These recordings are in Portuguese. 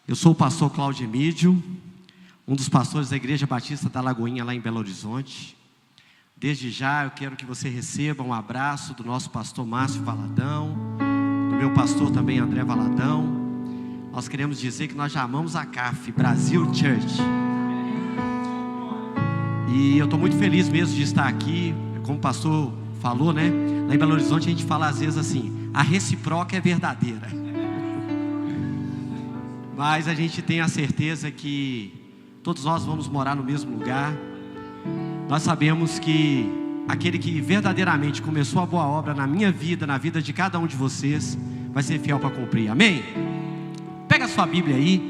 Eu sou o pastor Cláudio Emídio, um dos pastores da Igreja Batista da Lagoinha, lá em Belo Horizonte. Desde já eu quero que você receba um abraço do nosso pastor Márcio Valadão, do meu pastor também André Valadão. Nós queremos dizer que nós já amamos a CAF, Brasil Church. E eu estou muito feliz mesmo de estar aqui. Como o pastor falou, né? Lá em Belo Horizonte a gente fala às vezes assim: a recíproca é verdadeira. Mas a gente tem a certeza que todos nós vamos morar no mesmo lugar. Nós sabemos que aquele que verdadeiramente começou a boa obra na minha vida, na vida de cada um de vocês, vai ser fiel para cumprir, amém? Pega a sua Bíblia aí,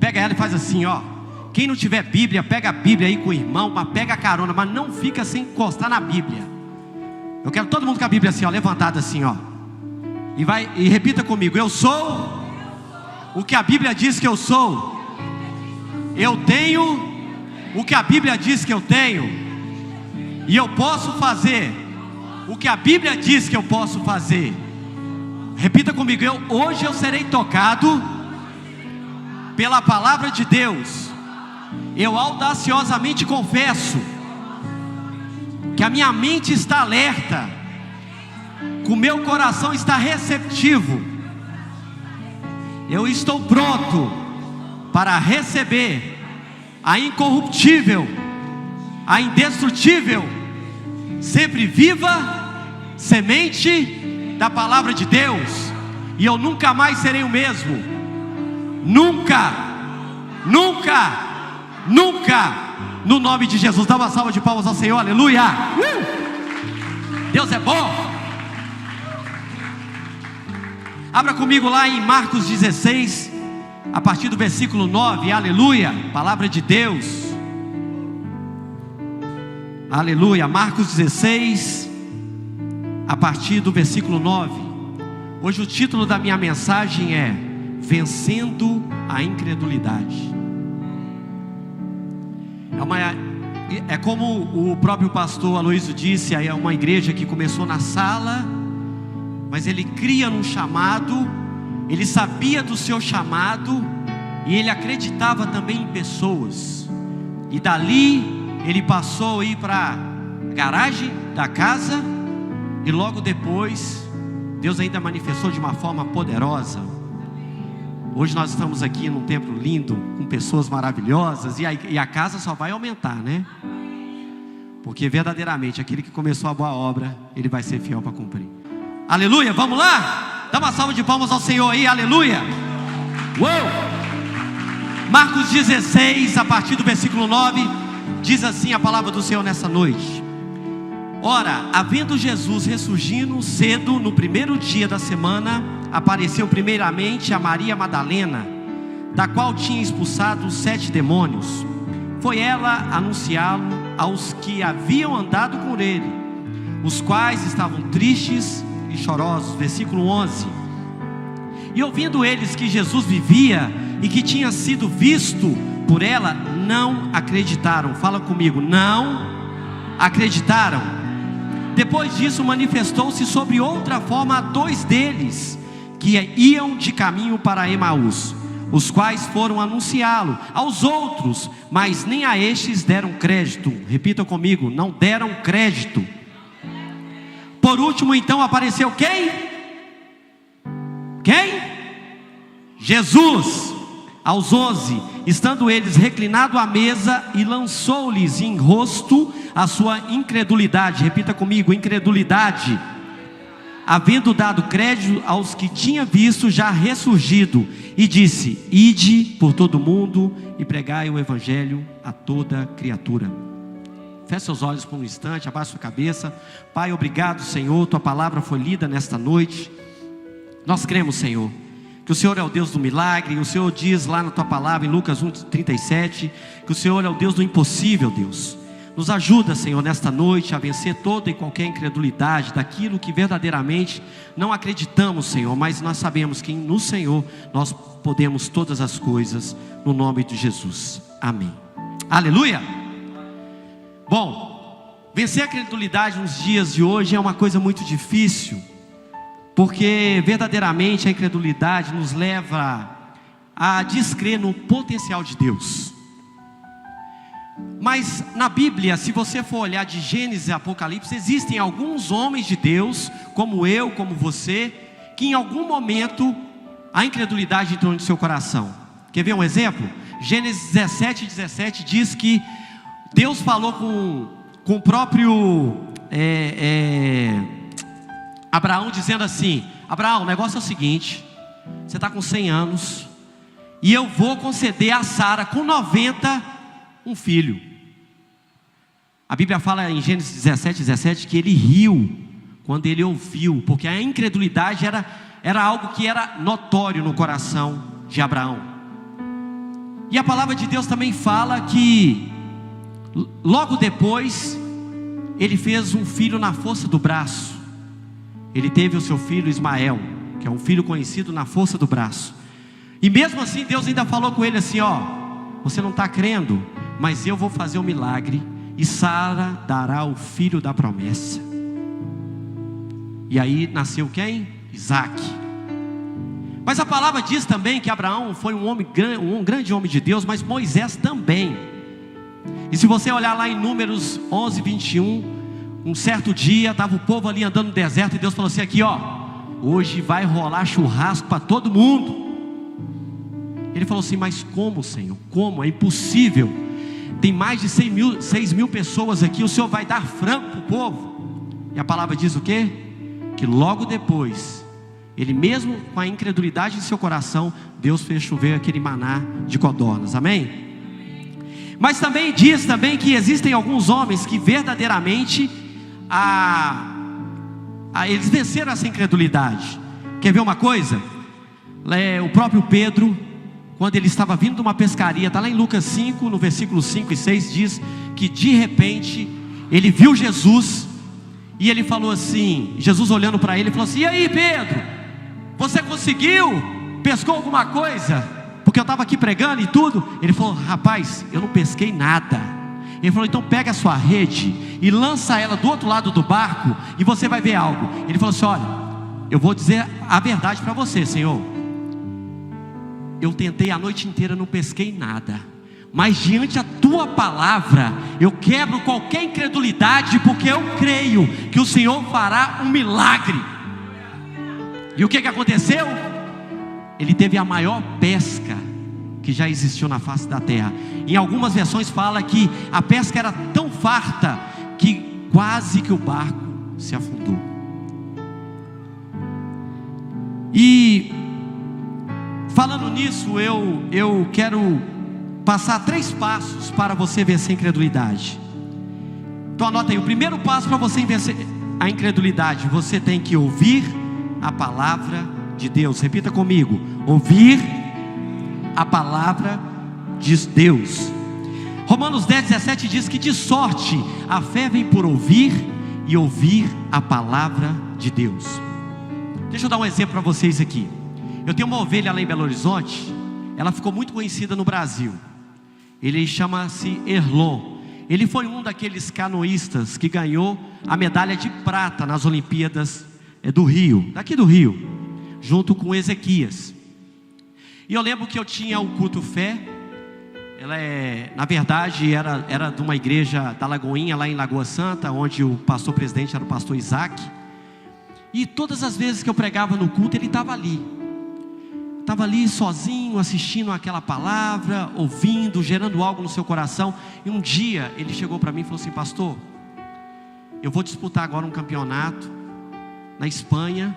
pega ela e faz assim, ó. Quem não tiver Bíblia, pega a Bíblia aí com o irmão, mas pega a carona, mas não fica sem encostar na Bíblia. Eu quero todo mundo com a Bíblia assim, ó, levantada assim, ó. E repita comigo: eu sou o que a Bíblia diz que eu sou. Eu tenho o que a Bíblia diz que eu tenho. E eu posso fazer o que a Bíblia diz que eu posso fazer. Repita comigo: hoje eu serei tocado pela palavra de Deus. Eu audaciosamente confesso que a minha mente está alerta, que o meu coração está receptivo. Eu estou pronto para receber a incorruptível, a indestrutível, sempre viva semente da palavra de Deus. E eu nunca mais serei o mesmo. Nunca, nunca, nunca. No nome de Jesus, dá uma salva de palmas ao Senhor, aleluia. Deus é bom. Abra comigo lá em Marcos 16, a partir do versículo 9, aleluia, palavra de Deus, aleluia. Marcos 16, a partir do versículo 9. Hoje o título da minha mensagem é Vencendo a Incredulidade. É como o próprio pastor Aloysio disse, é uma igreja que começou na sala, mas ele cria num chamado, ele sabia do seu chamado, e ele acreditava também em pessoas. E dali ele passou a ir para a garagem da casa, e logo depois Deus ainda manifestou de uma forma poderosa. Hoje nós estamos aqui num templo lindo, com pessoas maravilhosas, e a casa só vai aumentar, né? Porque verdadeiramente aquele que começou a boa obra, ele vai ser fiel para cumprir. Aleluia, vamos lá? Dá uma salva de palmas ao Senhor aí, aleluia. Uou! Marcos 16, a partir do versículo 9, diz assim a palavra do Senhor nessa noite: ora, havendo Jesus ressurgindo cedo no primeiro dia da semana, apareceu primeiramente a Maria Madalena, da qual tinha expulsado 7 demônios. Foi ela anunciá-lo aos que haviam andado com ele, os quais estavam tristes e chorosos. Versículo 11: e ouvindo eles que Jesus vivia e que tinha sido visto por ela, não acreditaram. Fala comigo: não acreditaram. Depois disso manifestou-se sobre outra forma a 2 deles, que iam de caminho para Emaús, os quais foram anunciá-lo aos outros, mas nem a estes deram crédito. Repita comigo: não deram crédito. Por último então apareceu quem? Quem? Jesus, aos 11, estando eles reclinados à mesa, e lançou-lhes em rosto a sua incredulidade. Repita comigo: incredulidade. Havendo dado crédito aos que tinha visto já ressurgido, e disse: ide por todo o mundo e pregai o evangelho a toda criatura. Feche seus olhos por um instante, abaixe sua cabeça. Pai, obrigado, Senhor, tua palavra foi lida nesta noite. Nós cremos, Senhor, que o Senhor é o Deus do milagre. O Senhor diz lá na tua palavra em Lucas 1:37, que o Senhor é o Deus do impossível. Deus, nos ajuda, Senhor, nesta noite a vencer toda e qualquer incredulidade daquilo que verdadeiramente não acreditamos, Senhor, mas nós sabemos que no Senhor nós podemos todas as coisas, no nome de Jesus, amém, aleluia. Bom, vencer a incredulidade nos dias de hoje é uma coisa muito difícil, porque verdadeiramente a incredulidade nos leva a descrer no potencial de Deus. Mas na Bíblia, se você for olhar de Gênesis e Apocalipse, existem alguns homens de Deus, como eu, como você, que em algum momento a incredulidade entrou no seu coração. Quer ver um exemplo? Gênesis 17 diz que Deus falou com o próprio Abraão, dizendo assim: Abraão, o negócio é o seguinte, você está com 100 anos, e eu vou conceder a Sara com 90 um filho. A Bíblia fala em Gênesis 17 que ele riu quando ele ouviu, porque a incredulidade era algo que era notório no coração de Abraão. E a palavra de Deus também fala que logo depois ele fez um filho na força do braço. Ele teve o seu filho Ismael, que é um filho conhecido na força do braço. E mesmo assim Deus ainda falou com ele assim: ó, você não está crendo, mas eu vou fazer um milagre, e Sara dará o filho da promessa. E aí nasceu quem? Isaac. Mas a palavra diz também que Abraão foi um grande homem de Deus, mas Moisés também. E se você olhar lá em Números 11:21, um certo dia estava o povo ali andando no deserto, e Deus falou assim: aqui ó, hoje vai rolar churrasco para todo mundo. Ele falou assim: mas como, Senhor? Como? É impossível. Tem mais de 6 mil pessoas aqui, o Senhor vai dar frango para o povo? E a palavra diz o quê? Que logo depois, ele mesmo com a incredulidade em seu coração, Deus fez chover aquele maná de codornas, amém? Mas também diz também que existem alguns homens que verdadeiramente eles venceram essa incredulidade. Quer ver uma coisa? O próprio Pedro, quando ele estava vindo de uma pescaria, está lá em Lucas 5, no versículo 5 e 6, diz que de repente ele viu Jesus, e ele falou assim, Jesus olhando para ele, falou assim: e aí Pedro, você conseguiu? Pescou alguma coisa? Porque eu estava aqui pregando e tudo. Ele falou: rapaz, eu não pesquei nada. Ele falou: então pega a sua rede e lança ela do outro lado do barco, e você vai ver algo. Ele falou assim: olha, eu vou dizer a verdade para você, Senhor, eu tentei a noite inteira, não pesquei nada, mas diante da tua palavra, eu quebro qualquer incredulidade, porque eu creio que o Senhor fará um milagre. E o que aconteceu? Ele teve a maior pesca que já existiu na face da terra. Em algumas versões fala que a pesca era tão farta que quase que o barco se afundou. E falando nisso, eu quero passar 3 passos para você vencer a incredulidade. Então anota aí: o primeiro passo para você vencer a incredulidade, você tem que ouvir a palavra de Deus. Repita comigo: ouvir a palavra de Deus. Romanos 10:17 diz que de sorte a fé vem por ouvir, e ouvir a palavra de Deus. Deixa eu dar um exemplo para vocês aqui. Eu tenho uma ovelha lá em Belo Horizonte, ela ficou muito conhecida no Brasil. Ele chama-se Erlon. Ele foi um daqueles canoístas que ganhou a medalha de prata nas Olimpíadas do Rio, daqui do Rio, junto com Ezequias. E eu lembro que eu tinha o culto fé. Ela na verdade era de uma igreja da Lagoinha, lá em Lagoa Santa, onde o pastor presidente era o pastor Isaac. E todas as vezes que eu pregava no culto, ele estava ali sozinho, assistindo aquela palavra, ouvindo, gerando algo no seu coração. E um dia ele chegou para mim e falou assim: pastor, eu vou disputar agora um campeonato na Espanha,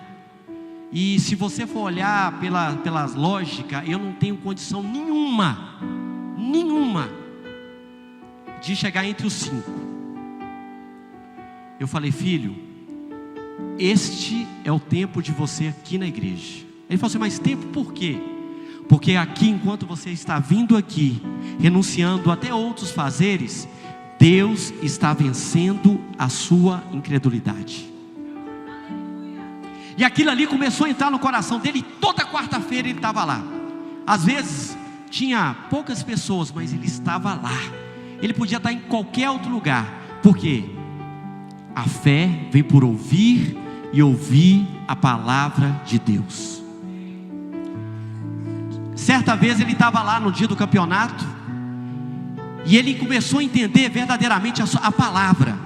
e se você for olhar pela lógica, eu não tenho condição nenhuma de chegar entre os 5. Eu falei: filho, este é o tempo de você aqui na igreja. Ele falou assim: mas tempo por quê? Porque aqui, enquanto você está vindo aqui, renunciando até outros fazeres, Deus está vencendo a sua incredulidade. E aquilo ali começou a entrar no coração dele. Toda quarta-feira ele estava lá. Às vezes tinha poucas pessoas, mas ele estava lá. Ele podia estar em qualquer outro lugar. Por quê? A fé vem por ouvir, e ouvir a palavra de Deus. certa vez ele estava lá no dia do campeonato, e ele começou a entender verdadeiramente a palavra.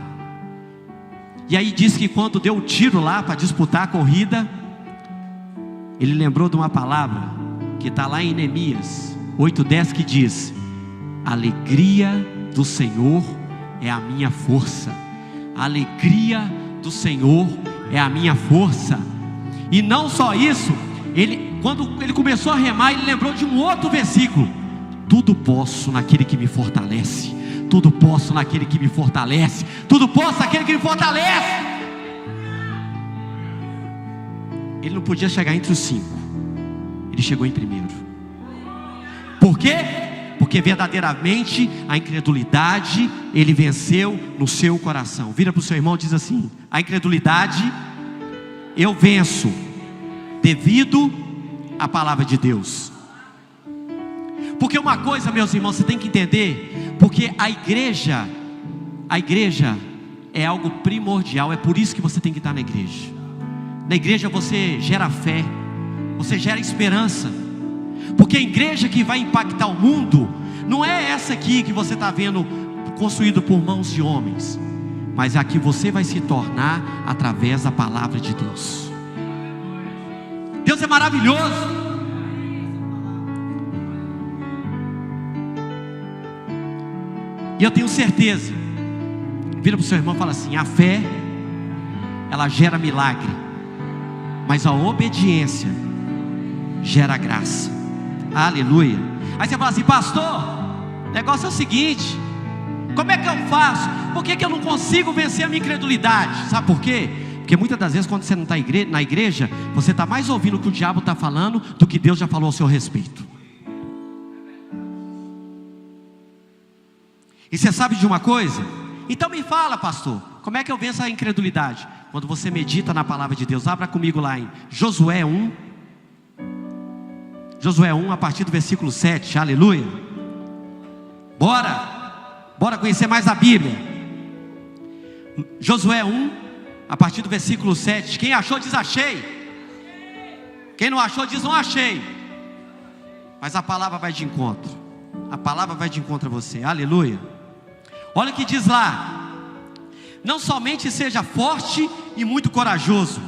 E aí diz que quando deu o tiro lá para disputar a corrida, ele lembrou de uma palavra que está lá em Neemias 8:10, que diz: a alegria do Senhor é a minha força. A alegria do Senhor é a minha força. E não só isso, quando ele começou a remar, ele lembrou de um outro versículo: tudo posso naquele que me fortalece. Tudo posso naquele que me fortalece. Tudo posso naquele que me fortalece. Ele não podia chegar entre os 5, ele chegou em primeiro. Por quê? Porque verdadeiramente a incredulidade ele venceu no seu coração. Vira para o seu irmão e diz assim: a incredulidade eu venço devido à palavra de Deus. Porque uma coisa, meus irmãos, você tem que entender, porque a igreja é algo primordial. É por isso que você tem que estar na igreja. Na igreja você gera fé, você gera esperança. Porque a igreja que vai impactar o mundo não é essa aqui que você está vendo construído por mãos de homens, mas é a que você vai se tornar através da palavra de Deus. Deus é maravilhoso. E eu tenho certeza, vira para o seu irmão e fala assim: a fé, ela gera milagre, mas a obediência gera graça. Aleluia. Aí você fala assim: pastor, o negócio é o seguinte, como é que eu faço? Por que eu não consigo vencer a minha incredulidade? Sabe por quê? Porque muitas das vezes quando você não está na igreja, você está mais ouvindo o que o diabo está falando do que Deus já falou ao seu respeito. E você sabe de uma coisa? Então me fala, pastor, como é que eu venço a incredulidade? Quando você medita na palavra de Deus. Abra comigo lá em Josué 1. Josué 1, a partir do versículo 7, aleluia. Bora conhecer mais a Bíblia. Josué 1, a partir do versículo 7. Quem achou diz achei. Quem não achou diz não achei. Mas a palavra vai de encontro. A palavra vai de encontro a você, aleluia. Olha o que diz lá: não somente seja forte e muito corajoso,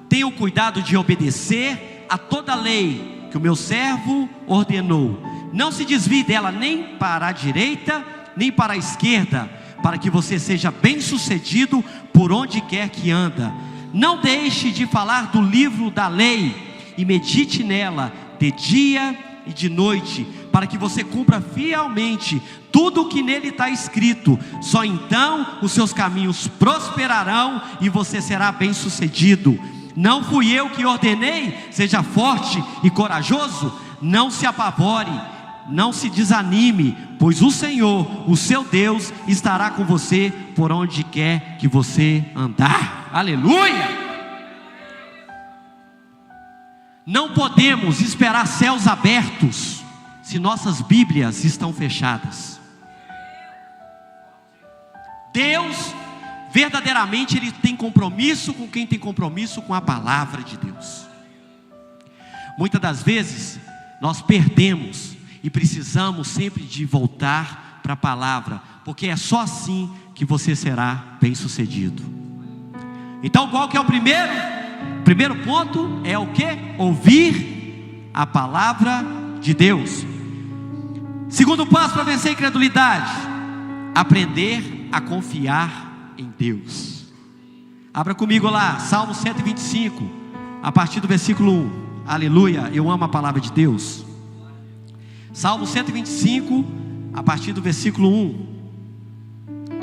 tenha o cuidado de obedecer a toda a lei que o meu servo ordenou. Não se desvie dela nem para a direita, nem para a esquerda, para que você seja bem sucedido por onde quer que anda. Não deixe de falar do livro da lei e medite nela de dia e de noite, para que você cumpra fielmente tudo o que nele está escrito. Só então os seus caminhos prosperarão e você será bem sucedido. Não fui eu que ordenei? Seja forte e corajoso. Não se apavore, não se desanime, pois o Senhor, o seu Deus, estará com você por onde quer que você andar. Aleluia! Não podemos esperar céus abertos se nossas Bíblias estão fechadas. Deus, verdadeiramente, Ele tem compromisso com quem tem compromisso com a palavra de Deus. Muitas das vezes, nós perdemos e precisamos sempre de voltar para a palavra, porque é só assim que você será bem sucedido. Então qual que é o primeiro? O primeiro ponto é o que? Ouvir a palavra de Deus. Segundo passo para vencer a incredulidade: aprender a confiar em Deus. Abra comigo lá, Salmo 125, a partir do versículo 1. Aleluia, eu amo a palavra de Deus. Salmo 125, a partir do versículo 1.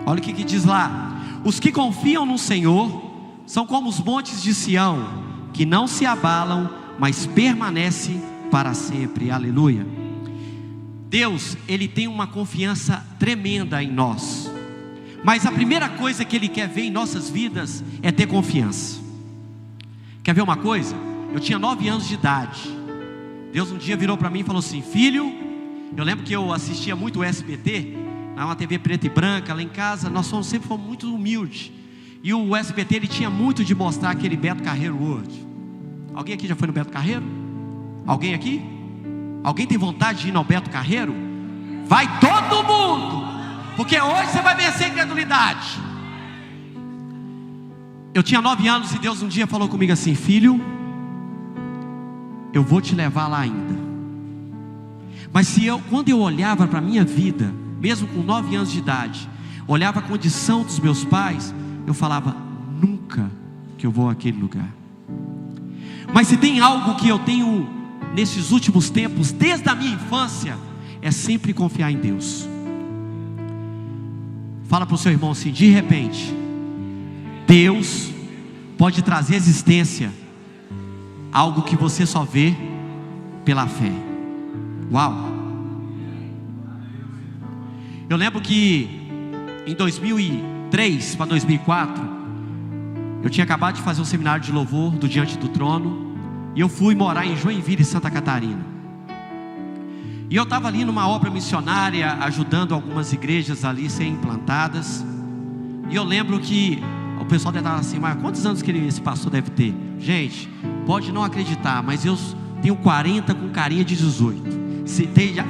Olha o que diz lá: os que confiam no Senhor são como os montes de Sião, que não se abalam, mas permanecem para sempre. Aleluia. Deus, Ele tem uma confiança tremenda em nós, mas a primeira coisa que Ele quer ver em nossas vidas é ter confiança. Quer ver uma coisa? Eu tinha 9 anos de idade. Deus um dia virou para mim e falou assim: filho, eu lembro que eu assistia muito o SBT, uma TV preta e branca, lá em casa nós sempre fomos muito humildes. E o SBT, ele tinha muito de mostrar aquele Beto Carreiro World. Alguém aqui já foi no Beto Carreiro? Alguém aqui? Alguém tem vontade de ir no Beto Carreiro? Vai todo mundo, porque hoje você vai vencer a incredulidade. Eu tinha 9 anos e Deus um dia falou comigo assim: filho, eu vou te levar lá ainda. Mas quando eu olhava para a minha vida, mesmo com 9 anos de idade, olhava a condição dos meus pais, eu falava: nunca que eu vou àquele lugar. Mas se tem algo que eu tenho nesses últimos tempos, desde a minha infância, é sempre confiar em Deus. Fala para o seu irmão assim: de repente, Deus pode trazer à existência algo que você só vê pela fé. Uau! Eu lembro que em 2003 para 2004, eu tinha acabado de fazer um seminário de louvor do Diante do Trono, e eu fui morar em Joinville, Santa Catarina. E eu estava ali numa obra missionária, ajudando algumas igrejas ali a serem implantadas. E eu lembro que o pessoal deve estar assim: mas quantos anos que esse pastor deve ter? Gente, pode não acreditar, mas eu tenho 40 com carinha de 18.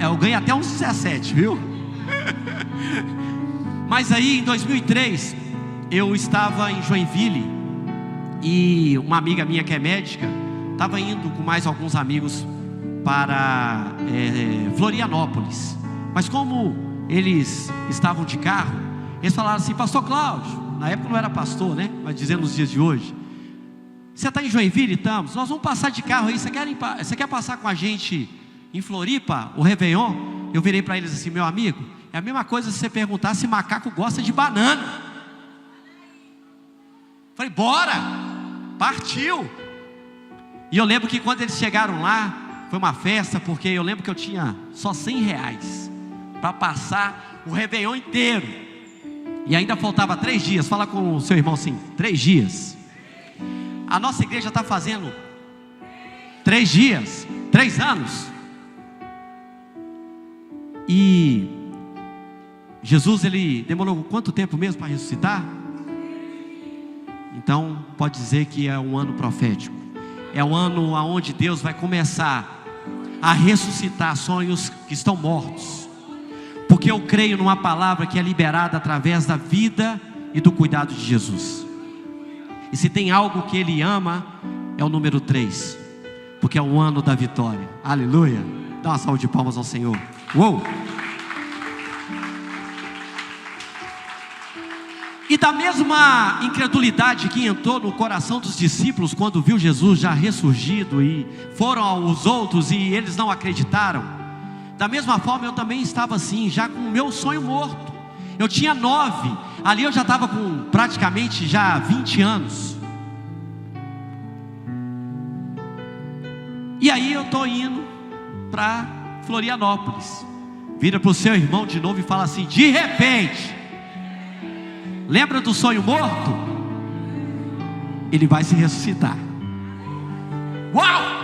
Eu ganho até uns 17, viu? Mas aí em 2003, eu estava em Joinville, e uma amiga minha que é médica estava indo com mais alguns amigos para Florianópolis. Mas como eles estavam de carro, eles falaram assim: pastor Cláudio, na época não era pastor, né? Mas dizendo nos dias de hoje, você está em Joinville? Estamos. Nós vamos passar de carro aí, você quer passar com a gente em Floripa, o Réveillon? Eu virei para eles assim: meu amigo, é a mesma coisa se você perguntar se macaco gosta de banana. Falei: bora, partiu. E eu lembro que quando eles chegaram lá, foi uma festa, porque eu lembro que eu tinha só R$100 para passar o Réveillon inteiro, e ainda faltava 3 dias. Fala com o seu irmão assim: 3 dias. A nossa igreja está fazendo 3 dias, 3 anos. E Jesus, ele demorou quanto tempo mesmo para ressuscitar? Então pode dizer que é um ano profético. É um ano onde Deus vai começar a ressuscitar sonhos que estão mortos, porque eu creio numa palavra que é liberada através da vida e do cuidado de Jesus. E se tem algo que Ele ama, é o número 3, porque é o ano da vitória. Aleluia! Dá uma salva de palmas ao Senhor. Uou! E da mesma incredulidade que entrou no coração dos discípulos quando viu Jesus já ressurgido, e foram aos outros e eles não acreditaram, da mesma forma eu também estava assim, já com o meu sonho morto. Eu tinha 9, ali eu já estava com praticamente já 20 anos. E aí eu estou indo para Florianópolis. Vira para o seu irmão de novo e fala assim: de repente, lembra do sonho morto? Ele vai se ressuscitar. Uau!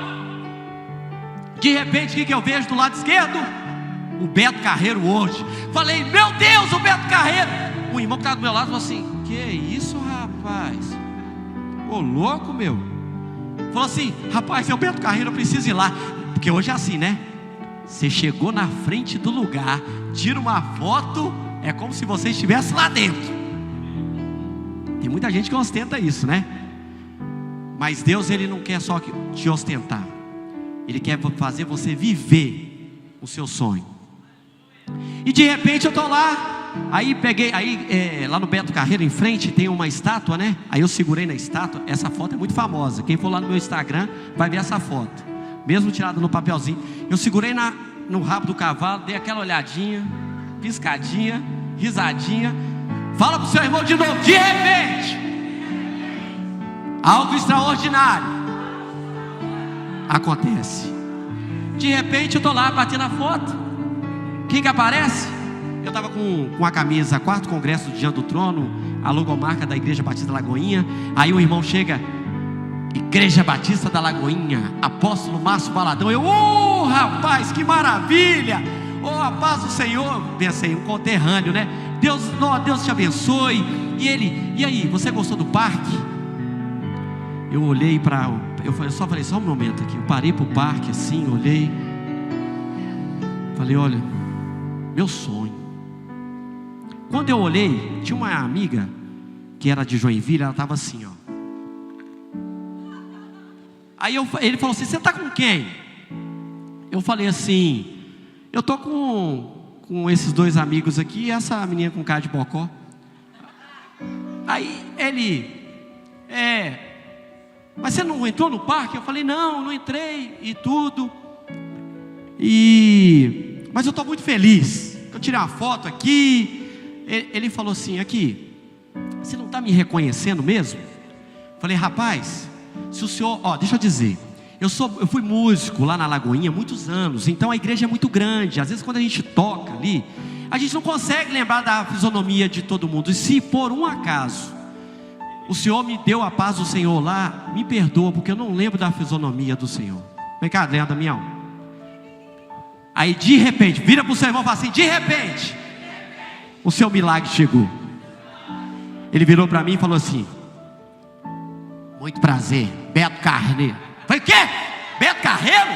De repente, o que eu vejo do lado esquerdo? O Beto Carreiro hoje. Falei: meu Deus, o Beto Carreiro. O irmão que estava do meu lado falou assim: que isso, rapaz? Ô louco, meu. Falou assim: rapaz, é o Beto Carreiro, eu preciso ir lá. Porque hoje é assim, né? Você chegou na frente do lugar, tira uma foto, é como se você estivesse lá dentro. Tem muita gente que ostenta isso, né? Mas Deus, Ele não quer só te ostentar, Ele quer fazer você viver o seu sonho. E de repente eu estou lá, aí peguei, lá no Beto Carreiro em frente tem uma estátua, né? Aí eu segurei na estátua. Essa foto é muito famosa, quem for lá no meu Instagram vai ver essa foto, mesmo tirada no papelzinho. Eu segurei no rabo do cavalo, dei aquela olhadinha, piscadinha, risadinha. Fala para o seu irmão de novo: de repente, algo extraordinário acontece. De repente eu estou lá batendo a foto. Quem que aparece? Eu estava com a camisa 4º Congresso do Diante do Trono, a logomarca da Igreja Batista da Lagoinha. Aí o irmão chega: Igreja Batista da Lagoinha, Apóstolo Márcio Valadão. Eu: rapaz, que maravilha! A paz do Senhor. Pensei, um conterrâneo, né? Deus te abençoe. E ele: e aí, você gostou do parque? Eu olhei para... Eu só falei: só um momento aqui. Eu parei para o parque assim, olhei. falei, olha, meu sonho. Quando eu olhei, tinha uma amiga que era de Joinville, ela estava assim, ó. Aí ele falou assim, você está com quem? Eu falei assim, eu estou com esses dois amigos aqui e essa menina com cara de bocó. Aí ele, mas você não entrou no parque? Eu falei, não entrei e tudo. Mas eu estou muito feliz. Eu tirei uma foto aqui. Ele falou assim, aqui, você não está me reconhecendo mesmo? Eu falei, rapaz, se o senhor, deixa eu dizer, eu fui músico lá na Lagoinha muitos anos, então a igreja é muito grande. Às vezes quando a gente toca ali, a gente não consegue lembrar da fisionomia de todo mundo. E se por um acaso o Senhor me deu a paz do Senhor lá, me perdoa, porque eu não lembro da fisionomia do Senhor. Vem cá, Leandro Damião. Aí de repente, vira para o seu irmão e fala assim, de repente, o seu milagre chegou. Ele virou para mim e falou assim, muito prazer, Beto Carreiro. Falei, o quê? Beto Carreiro?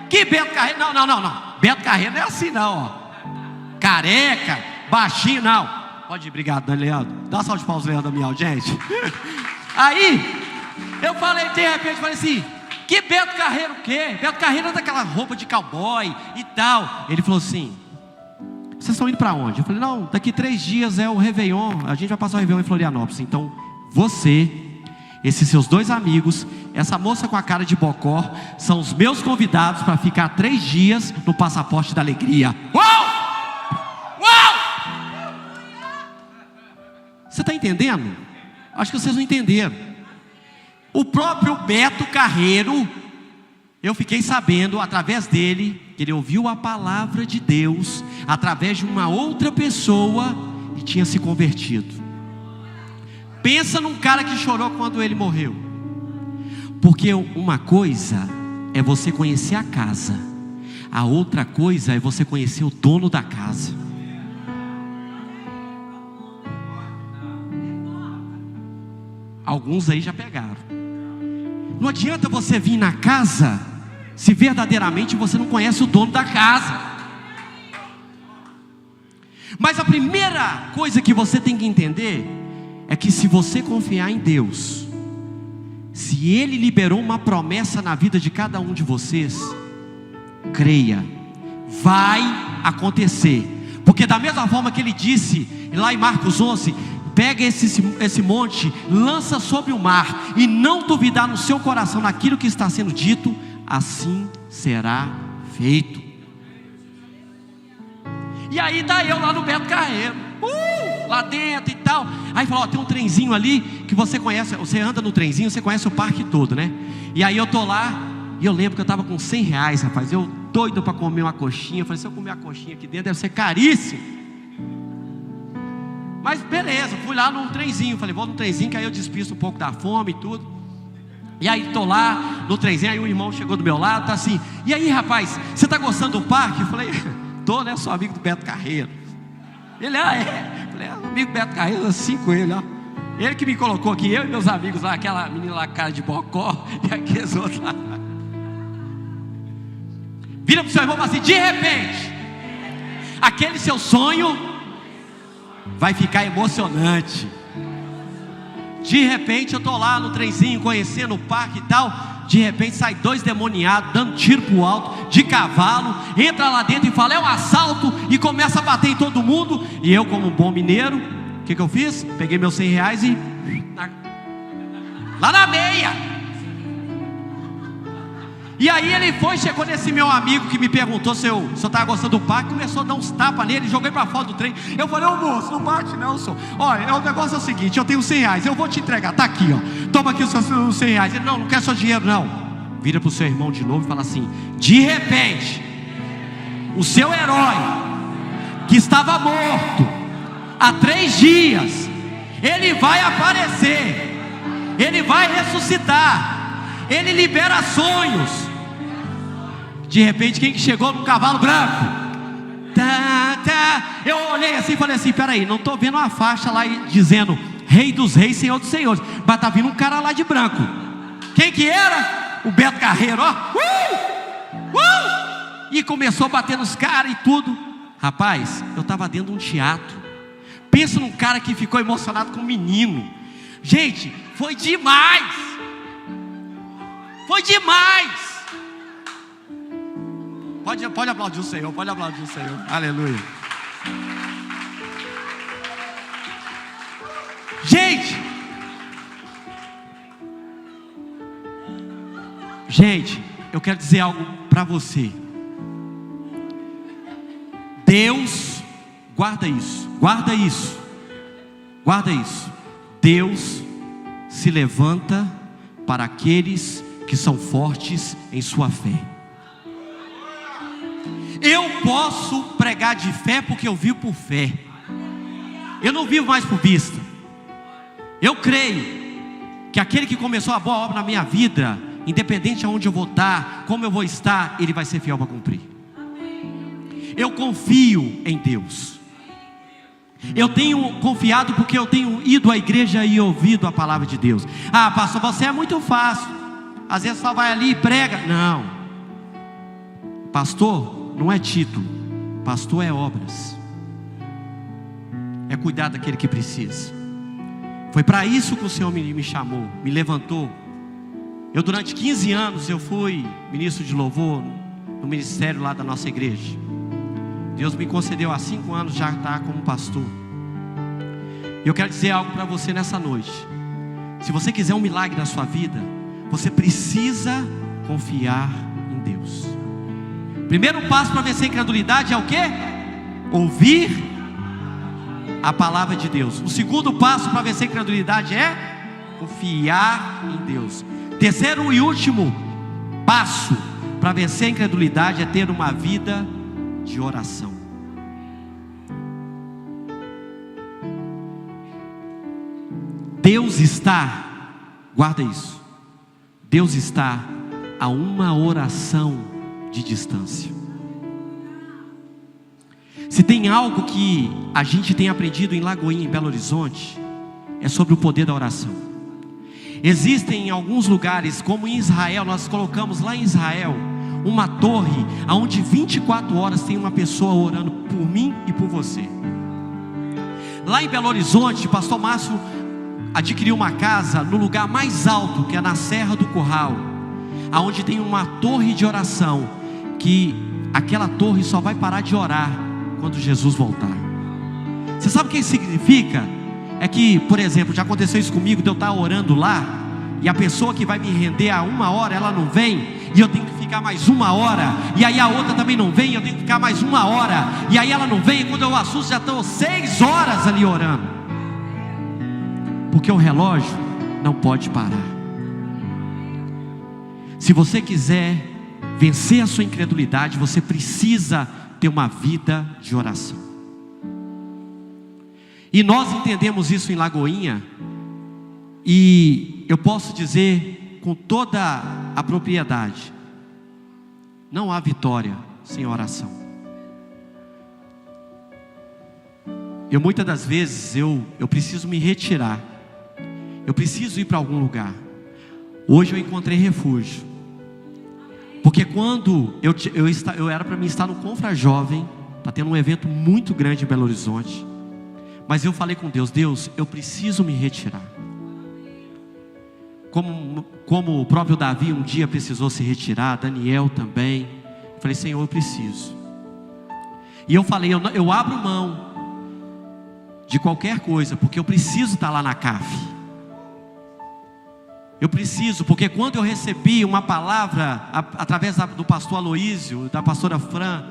Que Beto Carreiro? Não. Beto Carreiro não é assim não, ó. Careca, baixinho, não. Pode ir, obrigado, né, Leandro? Dá uma salva de palmas, Leandro Damião, gente. Aí, eu falei, de repente, falei assim, que Beto Carreiro o quê? Beto Carreiro é daquela roupa de cowboy e tal. Ele falou assim, vocês estão indo para onde? Eu falei, não, daqui 3 dias é o Réveillon, a gente vai passar o Réveillon em Florianópolis. Então, você, esses seus 2 amigos, essa moça com a cara de bocó, são os meus convidados para ficar 3 dias no Passaporte da Alegria. Uau! Você está entendendo? Acho que vocês não entenderam. O próprio Beto Carreiro, eu fiquei sabendo através dele, que ele ouviu a palavra de Deus através de uma outra pessoa e tinha se convertido. Pensa num cara que chorou quando ele morreu. Porque uma coisa é você conhecer a casa, a outra coisa é você conhecer o dono da casa. Alguns aí já pegaram. Não adianta você vir na casa se verdadeiramente você não conhece o dono da casa. Mas a primeira coisa que você tem que entender é que se você confiar em Deus, se Ele liberou uma promessa na vida de cada um de vocês, creia, vai acontecer. Porque da mesma forma que Ele disse lá em Marcos 11, pega esse monte, lança sobre o mar, e não duvidar no seu coração naquilo que está sendo dito, assim será feito. E aí tá eu lá no Beto Carreiro, lá dentro e tal. Aí falou, tem um trenzinho ali que você conhece, você anda no trenzinho, você conhece o parque todo, né? E aí eu tô lá, e eu lembro que eu estava com R$100, rapaz, eu doido para comer uma coxinha. Eu falei, se eu comer uma coxinha aqui dentro deve ser caríssimo. Mas beleza, fui lá no trenzinho, falei, vou no trenzinho que aí eu despisto um pouco da fome e tudo. E aí tô lá no trenzinho, aí o irmão chegou do meu lado, tá assim, e aí rapaz, você tá gostando do parque? Eu falei, tô, né, sou amigo do Beto Carreiro. Ele, é. Eu falei, amigo do Beto Carreiro, assim com ele, ó. Ele que me colocou aqui, eu e meus amigos lá, aquela menina lá, cara de bocó, e aqueles outros lá. Vira pro seu irmão e fala assim, de repente, aquele seu sonho vai ficar emocionante. De repente eu tô lá no trenzinho, conhecendo o parque e tal. De repente sai 2 demoniados, dando tiro pro alto, de cavalo. Entra lá dentro e fala, é um assalto. E começa a bater em todo mundo. E eu, como um bom mineiro, o que eu fiz? Peguei meus R$100 e lá na meia. E aí ele chegou nesse meu amigo que me perguntou se eu estava gostando do parque. Começou a dar uns tapas nele, joguei para fora do trem. Eu falei, ô moço, não bate não, senhor. Olha, o negócio é o seguinte, eu tenho R$100, eu vou te entregar, tá aqui, ó. Toma aqui os seus R$100. Ele, não quer seu dinheiro não. Vira para o seu irmão de novo e fala assim, de repente, o seu herói, que estava morto há 3 dias, ele vai aparecer, ele vai ressuscitar, ele libera sonhos. De repente, quem que chegou no cavalo branco? Eu olhei assim e falei assim, peraí, não estou vendo uma faixa lá dizendo Rei dos Reis, Senhor dos Senhores, mas tá vindo um cara lá de branco. Quem que era? O Beto Carreiro, ó. e começou a bater nos caras e tudo. Rapaz, eu estava dentro de um teatro. Pensa num cara que ficou emocionado com um menino. Gente, foi demais. Foi demais. Pode aplaudir o Senhor, pode aplaudir o Senhor. Aleluia. Gente, eu quero dizer algo para você. Deus, guarda isso, guarda isso, guarda isso. Deus se levanta para aqueles que são fortes em sua fé. Eu posso pregar de fé porque eu vivo por fé. Eu não vivo mais por vista. Eu creio que aquele que começou a boa obra na minha vida, independente de onde eu vou estar, como eu vou estar, Ele vai ser fiel para cumprir. Eu confio em Deus. Eu tenho confiado porque eu tenho ido à igreja e ouvido a palavra de Deus. Ah, pastor, você é muito fácil. Às vezes só vai ali e prega. Não. Pastor não é título. Pastor é obras. É cuidar daquele que precisa. Foi para isso que o Senhor me chamou, me levantou. Eu durante 15 anos eu fui ministro de louvor no ministério lá da nossa igreja. Deus me concedeu há 5 anos já estar como pastor. E eu quero dizer algo para você nessa noite. Se você quiser um milagre na sua vida, você precisa confiar em Deus. Primeiro passo para vencer a incredulidade é o quê? Ouvir a palavra de Deus. O segundo passo para vencer a incredulidade é confiar em Deus. Terceiro e último passo para vencer a incredulidade é ter uma vida de oração. Deus está, guarda isso, Deus está a uma oração de distância. Se tem algo que a gente tem aprendido em Lagoinha, em Belo Horizonte, é sobre o poder da oração. Existem alguns lugares, como em Israel, nós colocamos lá em Israel uma torre, onde 24 horas tem uma pessoa orando por mim e por você. Lá em Belo Horizonte, pastor Márcio adquiriu uma casa no lugar mais alto, que é na Serra do Curral, onde tem uma torre de oração, que aquela torre só vai parar de orar quando Jesus voltar. Você sabe o que isso significa? É que, por exemplo, já aconteceu isso comigo, de eu estar orando lá, e a pessoa que vai me render a 1 hora, ela não vem, e eu tenho que ficar mais 1 hora, e aí a outra também não vem, eu tenho que ficar mais 1 hora, e aí ela não vem, e quando eu assusto já estão 6 horas ali orando, porque o relógio não pode parar. Se você quiser vencer a sua incredulidade, você precisa ter uma vida de oração. E nós entendemos isso em Lagoinha, e eu posso dizer com toda a propriedade: não há vitória sem oração. Eu muitas das vezes eu preciso me retirar, eu preciso ir para algum lugar. Hoje eu encontrei refúgio, porque quando eu era para mim estar no Confra Jovem, está tendo um evento muito grande em Belo Horizonte, mas eu falei com Deus: Deus, eu preciso me retirar. Como o próprio Davi um dia precisou se retirar, Daniel também. Eu falei: Senhor, eu preciso. E eu falei: eu abro mão de qualquer coisa, porque eu preciso estar lá na CAF. Eu preciso, porque quando eu recebi uma palavra através do pastor Aloísio, da pastora Fran,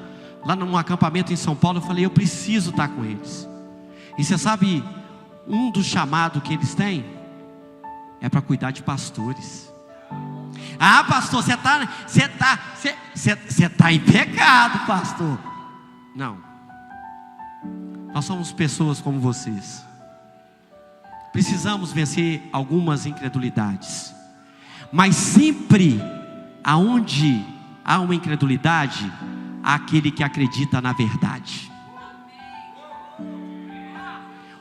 lá num acampamento em São Paulo, eu falei: eu preciso estar com eles. E você sabe, um dos chamados que eles têm é para cuidar de pastores. Ah, pastor, você está em pecado, pastor. Não, nós somos pessoas como vocês. Precisamos vencer algumas incredulidades, mas sempre aonde há uma incredulidade, há aquele que acredita na verdade.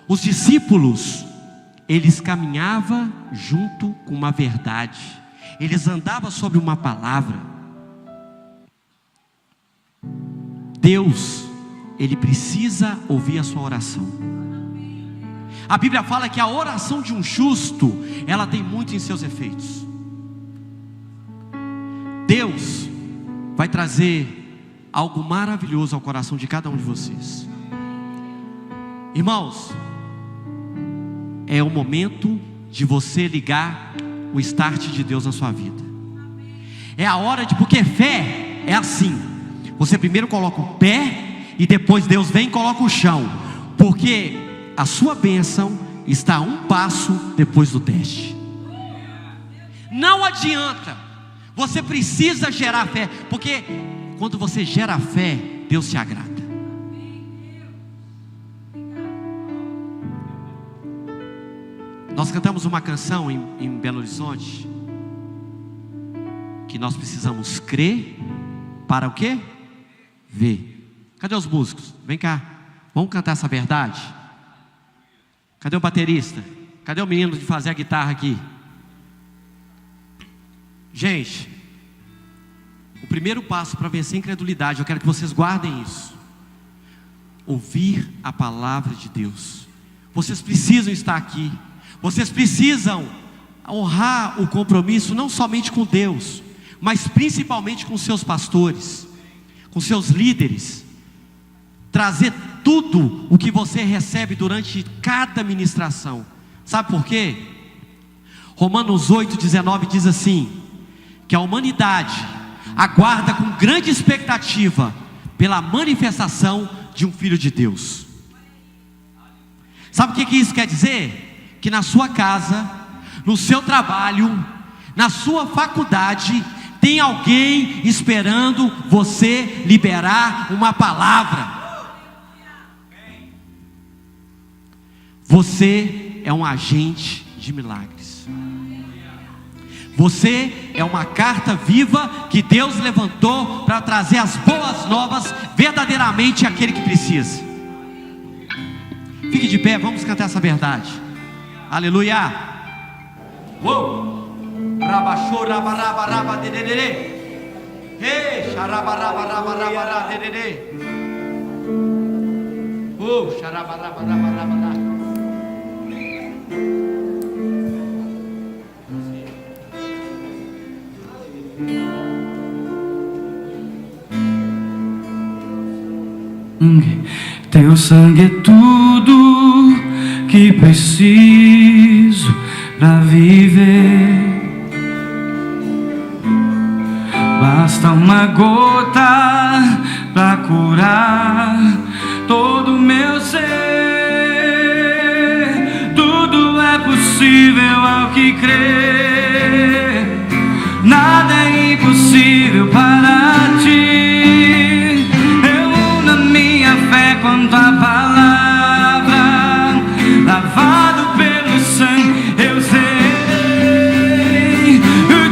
Os discípulos, eles caminhavam junto com uma verdade, eles andavam sobre uma palavra. Deus, Ele precisa ouvir a sua oração. A Bíblia fala que a oração de um justo, ela tem muito em seus efeitos. Deus vai trazer algo maravilhoso ao coração de cada um de vocês. Irmãos, é o momento de você ligar o start de Deus na sua vida. É a hora porque fé é assim. Você primeiro coloca o pé e depois Deus vem e coloca o chão. Porque a sua bênção está a um passo depois do teste. Não adianta. Você precisa gerar fé. Porque quando você gera fé, Deus se agrada. Nós cantamos uma canção em Belo Horizonte, que nós precisamos crer para o quê? Ver. Cadê os músicos? Vem cá, vamos cantar essa verdade? Cadê o baterista? Cadê o menino de fazer a guitarra aqui? Gente, o primeiro passo para vencer a incredulidade, eu quero que vocês guardem isso: ouvir a palavra de Deus. Vocês precisam estar aqui. Vocês precisam honrar o compromisso não somente com Deus, mas principalmente com seus pastores, com seus líderes. Trazer tudo o que você recebe durante cada ministração. Sabe por quê? Romanos 8,19 diz assim: que a humanidade aguarda com grande expectativa pela manifestação de um Filho de Deus. Sabe o que isso quer dizer? Que na sua casa, no seu trabalho, na sua faculdade, tem alguém esperando você liberar uma palavra. Você é um agente de milagres. Você é uma carta viva que Deus levantou para trazer as boas novas verdadeiramente àquele que precisa. Fique de pé, vamos cantar essa verdade. Aleluia. Uou. Rabachou, rabaraba, raba, dededê. Ei, xarabaraba, raba, raba, raba, dededê. Xarabaraba, raba, raba, raba. Teu sangue é tudo que preciso pra viver. Basta uma gota pra curar todo o meu ser. Tudo é possível ao que crê. Nada é impossível para ti. Quanto a palavra, lavado pelo sangue, eu sei.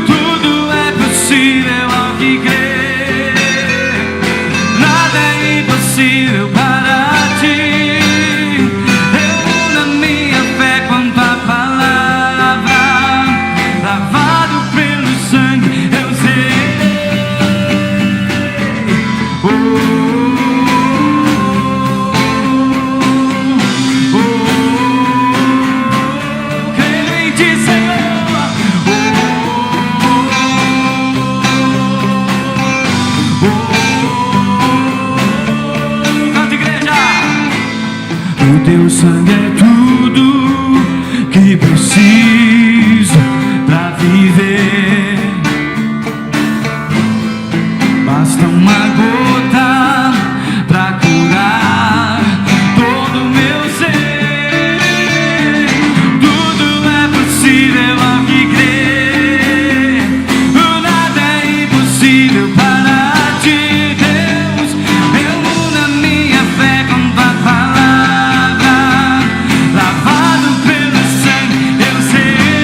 Tudo é possível ao que crê. Nada é impossível para ti. Eu na minha fé quanto a palavra, lavado pelo sangue, eu sei. Teu sangue é tudo que preciso pra viver. Basta uma gota pra curar todo o meu ser. Tudo é possível ao que crê. Nada é impossível para ti, Deus. Eu na minha fé com a palavra. Lavado pelo sangue, eu sei.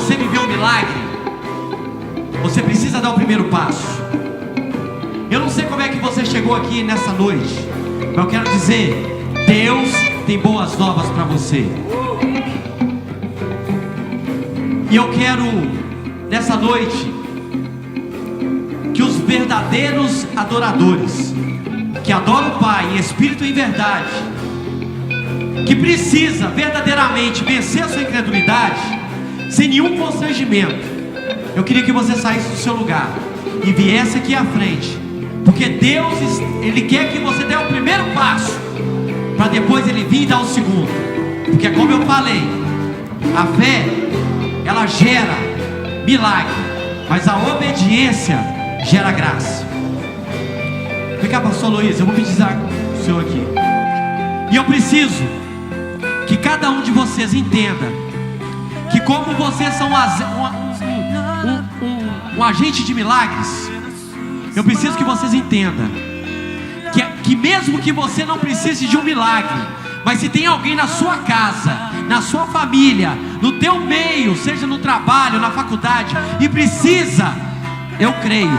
você viver um milagre, você precisa dar o primeiro passo. Eu não sei como é que você chegou aqui nessa noite, mas eu quero dizer, Deus tem boas novas para você. E eu quero, nessa noite, que os verdadeiros adoradores, que adoram o Pai em espírito e em verdade, que precisa verdadeiramente vencer a sua incredulidade, sem nenhum constrangimento, eu queria que você saísse do seu lugar e viesse aqui à frente, porque Deus, Ele quer que você dê o primeiro passo, para depois Ele vir e dar o segundo. Porque como eu falei, a fé, ela gera milagre, mas a obediência gera graça. Vem cá, pastor Luiz, eu vou pedir o senhor aqui. E eu preciso que cada um de vocês entenda que como vocês são um agente de milagres, eu preciso que vocês entendam que mesmo que você não precise de um milagre, mas se tem alguém na sua casa, na sua família, no teu meio, seja no trabalho, na faculdade, e precisa, eu creio,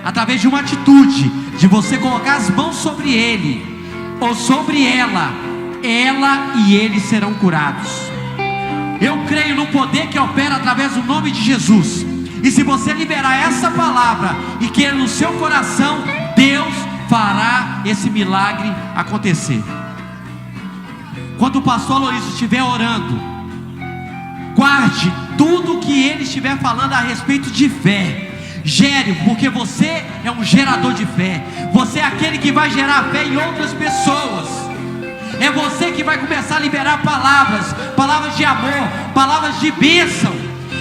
através de uma atitude, de você colocar as mãos sobre ele, ou sobre ela e eles serão curados. Eu creio no poder que opera através do nome de Jesus. E se você liberar essa palavra e querer no seu coração, Deus fará esse milagre acontecer. Quando o pastor Aloysio estiver orando, guarde tudo que ele estiver falando a respeito de fé. Gere, porque você é um gerador de fé. Você é aquele que vai gerar fé em outras pessoas. É você que vai começar a liberar palavras de amor, palavras de bênção.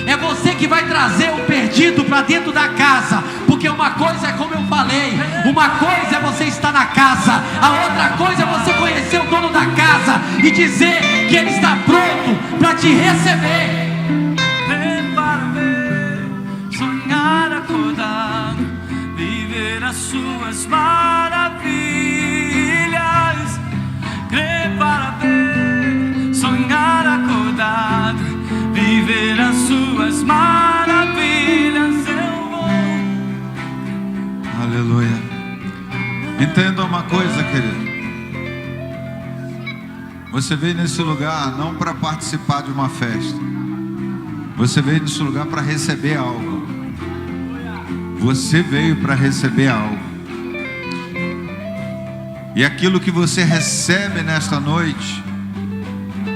É você que vai trazer o perdido para dentro da casa. Porque uma coisa é como eu falei, uma coisa é você estar na casa, a outra coisa é você conhecer o dono da casa e dizer que ele está pronto para te receber. Para ver, sonhar acordado, viver as suas maravilhas. Crer para ver, sonhar acordado, viver as suas maravilhas. Eu vou. Aleluia. Entenda uma coisa, querido. Você veio nesse lugar não para participar de uma festa. Você veio nesse lugar para receber algo. Você veio para receber algo. E aquilo que você recebe nesta noite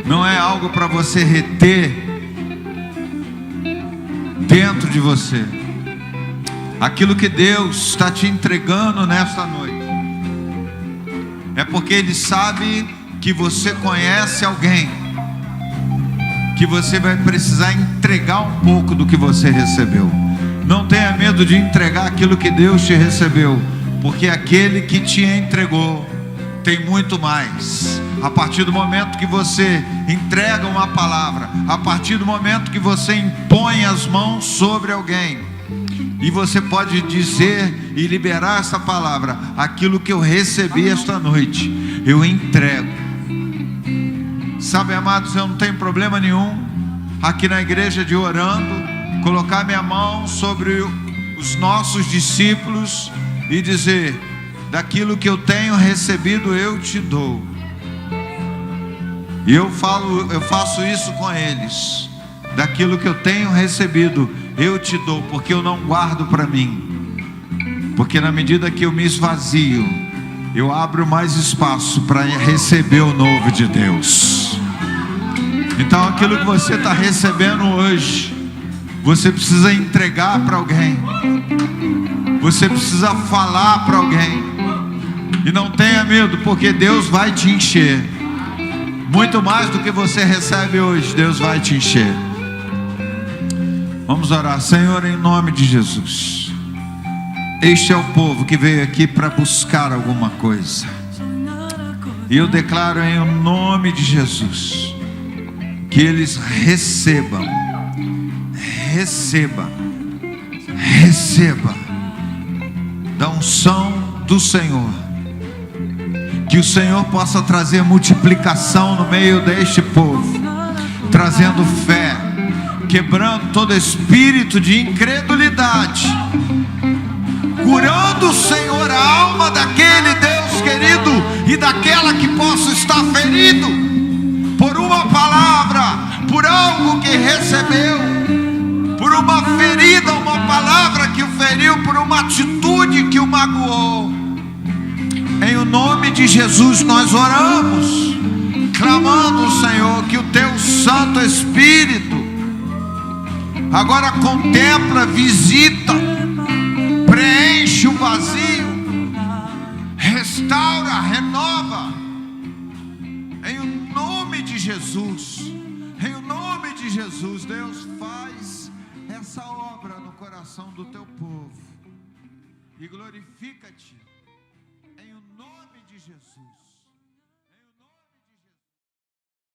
não é algo para você reter dentro de você. Aquilo que Deus está te entregando nesta noite é porque Ele sabe que você conhece alguém que você vai precisar entregar um pouco do que você recebeu. Não tenha medo de entregar aquilo que Deus te recebeu, porque aquele que te entregou tem muito mais. A partir do momento que você entrega uma palavra, a partir do momento que você impõe as mãos sobre alguém, e você pode dizer e liberar essa palavra: aquilo que eu recebi esta noite, eu entrego. Sabe, amados, eu não tenho problema nenhum aqui na igreja de orando, colocar minha mão sobre os nossos discípulos e dizer: daquilo que eu tenho recebido eu te dou. E eu faço isso com eles. Daquilo que eu tenho recebido eu te dou, porque eu não guardo para mim. Porque na medida que eu me esvazio, eu abro mais espaço para receber o novo de Deus. Então aquilo que você está recebendo hoje, você precisa entregar para alguém. Você precisa falar para alguém. E não tenha medo, porque Deus vai te encher. Muito mais do que você recebe hoje, Deus vai te encher. Vamos orar. Senhor, em nome de Jesus, este é o povo que veio aqui para buscar alguma coisa. E eu declaro em nome de Jesus que eles recebam da unção do Senhor. Que o Senhor possa trazer multiplicação no meio deste povo, trazendo fé, quebrando todo espírito de incredulidade, curando, Senhor, a alma daquele, Deus querido, e daquela que possa estar ferido por uma palavra, por algo que recebeu, por uma ferida, uma palavra que o feriu, por uma atitude que o magoou. Em o nome de Jesus nós oramos, clamando, Senhor, que o Teu Santo Espírito agora contempla, visita, preenche o vazio, restaura, renova. Em o nome de Jesus, em o nome de Jesus, Deus, faz essa obra no coração do Teu povo e glorifica-te.